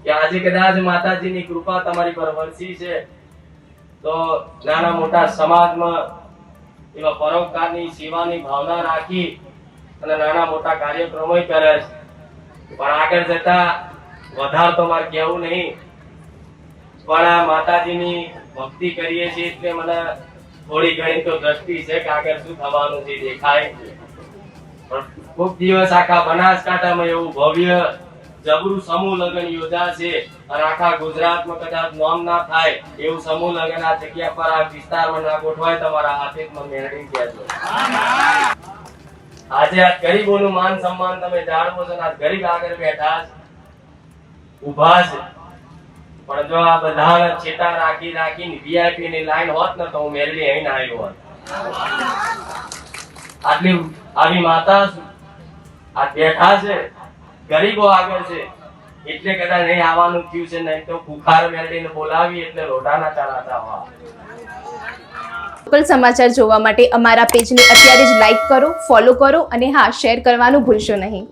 કે આજે કદાચ માતાજીની કૃપા તમારી પર વરસી છે તો નાના મોટા સમાજમાં એવા પરોપકારની સેવાની ભાવના રાખી અને નાના મોટા કાર્યક્રમો કરે છે. પણ આગળ જતા વધારે તો મારે કહેવું નહીં, પણ આ માતાજીની ભક્તિ કરીએ છીએ એટલે મને થોડી ઘણી તો દ્રષ્ટિ છે કે આગળ શું થવાનું છે દેખાય. પણ ખૂબ દિવસ આખા બનાસકાંઠામાં એવું ભવ્ય જબરું સમૂહ લગ્ન યોજાશે અને આખા ગુજરાતમાં કદાચ નોમ ના થાય એવું સમૂહ લગ્ન આ જગ્યા પર આ વિસ્તારમાં ના ગોઠવાય તમારા હાથેમાં મેળવી કહેજો. આજે આ ગરીબોનું માન સન્માન તમે જાણવો છો, આ ગરીબ આગળ બેઠા છે, ઊભા છે, પણ જો આ બધા છેટા રાખીને વીઆઈપી ની લાઈન હોત ને તો હું મેળવી અહીં ના આવ્યો હોત. આટલી આવી માતા આ બેઠા છે, ગરીબો આગળ છે એટલે કદાચ નહીં આવવાનું થયું છે, નહીં તો બુખાર મેળવીને બોલાવી એટલે લોઢાના ચડાતા હોય. લોકલ સમાચાર જોવા માટે અમારા પેજને અત્યારે જ લાઈક કરો, ફોલો કરો અને હા, શેર કરવાનું ભૂલશો નહીં.